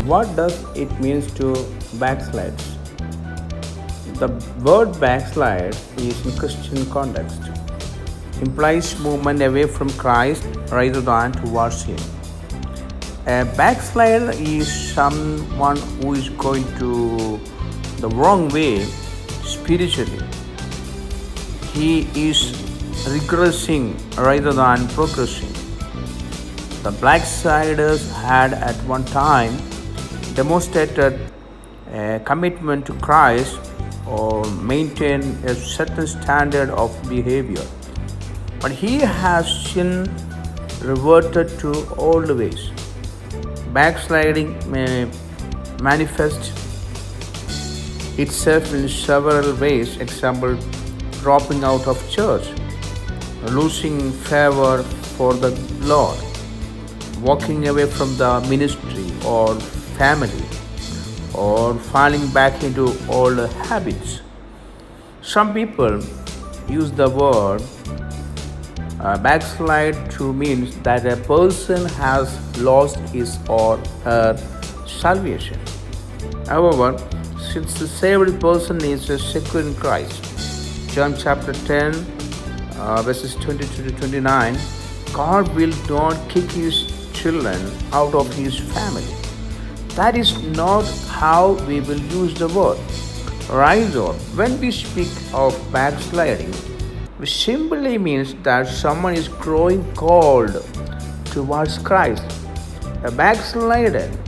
What does it mean to backslide? The word backslide is in Christian context implies movement away from Christ rather than towards Him. A backslider is someone who is going to the wrong way spiritually. He is regressing rather than progressing. The backsliders had at one time demonstrated a commitment to Christ or maintained a certain standard of behavior. But he has since reverted to old ways. Backsliding may manifest itself in several ways. Example, dropping out of church, losing favor for the Lord, walking away from the ministry or family, or falling back into old habits. Some people use the word backslide to mean that a person has lost his or her salvation. However, since the saved person is secure in Christ, John chapter 10, verses 22 to 29, God will not kick His children out of His family. That is not how we will use the word. Rather, when we speak of backsliding, it simply means that someone is growing cold towards Christ. A backslidden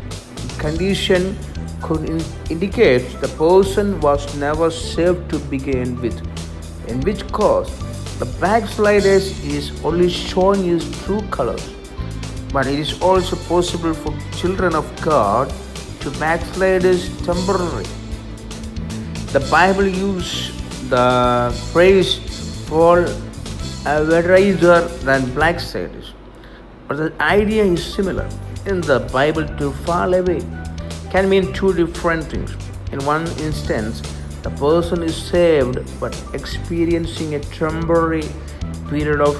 condition could indicate the person was never saved to begin with, in which case the backslider is only showing his true colors. But it is also possible for children of God to backslide as temporary. The Bible uses the phrase fall rather than backsliders, but the idea is similar. In the Bible, to fall away can mean two different things. In one instance, the person is saved but experiencing a temporary period of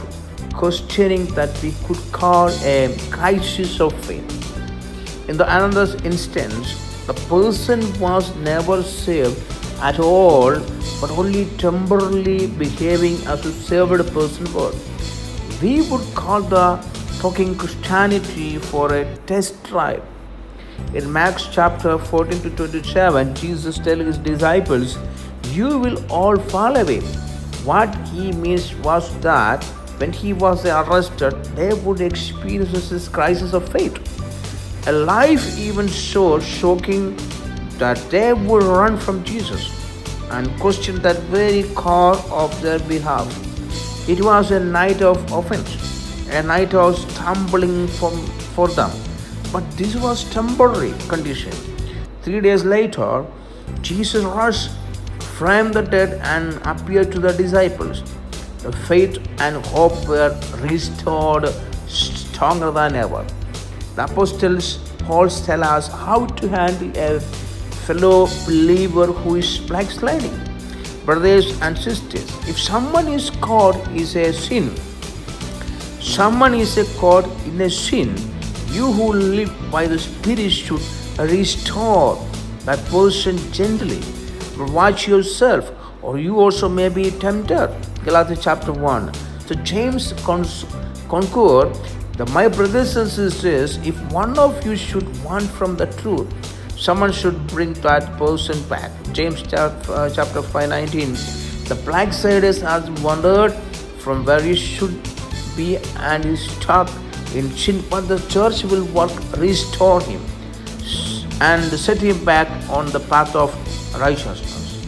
questioning that we could call a crisis of faith. In the another instance, the person was never saved at all but only temporarily behaving as a saved person would. We would call the talking Christianity for a test drive. In Mark chapter 14 to 27, Jesus tells His disciples, "You will all fall away." What He means was that when He was arrested, they would experience this crisis of faith. A life even so shocking that they would run from Jesus and question that very core of their behalf. It was a night of offense, a night of stumbling for them. But this was temporary condition. 3 days later, Jesus rose from the dead and appeared to the disciples. The faith and hope were restored stronger than ever. The apostles Paul tells us how to handle a fellow believer who is backsliding. Brothers and sisters, if someone is caught in a sin, you who live by the Spirit should restore that person gently. But watch yourself, or you also may be tempted. Galatians chapter 1. So James concur that my brothers and sisters, if one of you should want from the truth, someone should bring that person back. James chapter 5:19. The backsliders has wandered from where he should be and is stuck in sin, but the church will work restore him and set him back on the path of righteousness.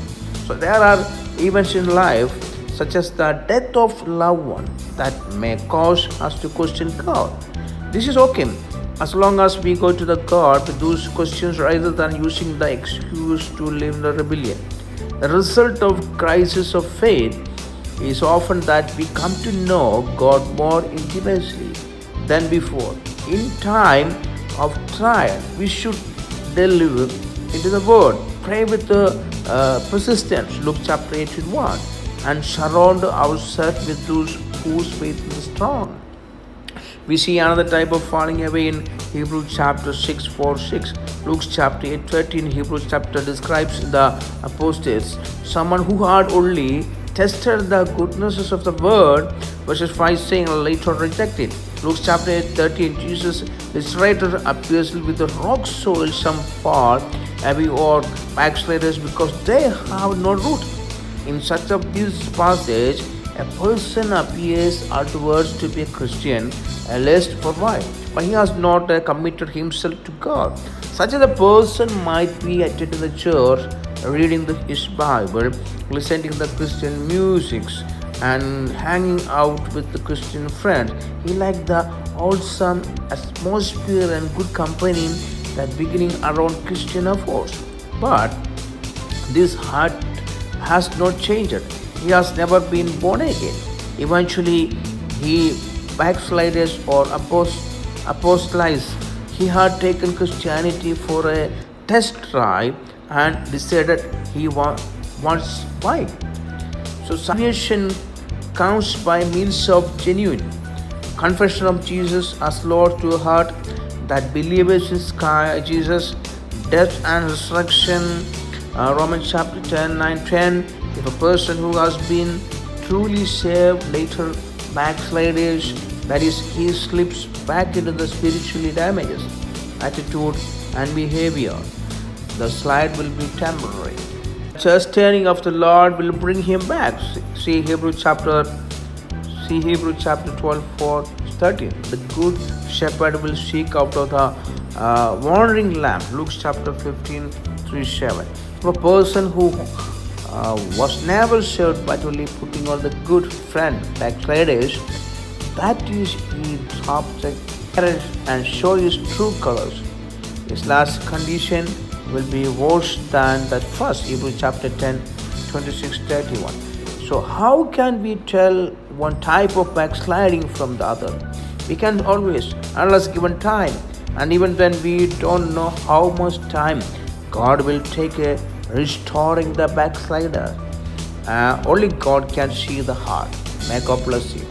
So there are events in life such as the death of loved one that may cause us to question God. This is okay as long as we go to the God with those questions rather than using the excuse to live in the rebellion. The result of crisis of faith is often that we come to know God more intimately than before. In time of trial, we should delve into the Word, pray with persistence, Luke chapter 18:1, and surround ourselves with those whose faith is strong. We see another type of falling away in Hebrews chapter 6, 4, 6. Luke chapter 8, 13. Hebrews chapter describes the apostates, someone who had only tested the goodnesses of the word, verses 5 saying later rejected. Luke chapter 8, 13. Jesus illustrated appears with the rock soil, some fall away or backsliders because they have no root. In such of this passage, a person appears outwards to be a Christian, a lust for while, but he has not committed himself to God. Such as a person might be attending the church, reading his Bible, listening to the Christian music, and hanging out with the Christian friends. He liked the wholesome atmosphere and good company that beginning around Christian affairs. But this heart has not changed. He has never been born again. Eventually, he backslided or apostatized. He had taken Christianity for a test drive and decided he wants wine. So salvation comes by means of genuine confession of Jesus as Lord to a heart that believes in Jesus' death and resurrection. Romans chapter 10, 9, 10. If a person who has been truly saved later backslides, that is, he slips back into the spiritually damages attitude and behavior, the slide will be temporary. Chastening of the Lord will bring him back. See Hebrews chapter 12, 4, 13. The good shepherd will seek out of the wandering lamb. Luke chapter 15, 3, 7. For a person who was never served but only putting on the good friend backsliders, that is, he drops the courage and show his true colors. His last condition will be worse than the first. Hebrews chapter 10, 26, 31. So how can we tell one type of backsliding from the other? We can always, unless given time, and even when we don't know how much time, God will take a restoring the backslider. Only God can see the heart. May God bless you.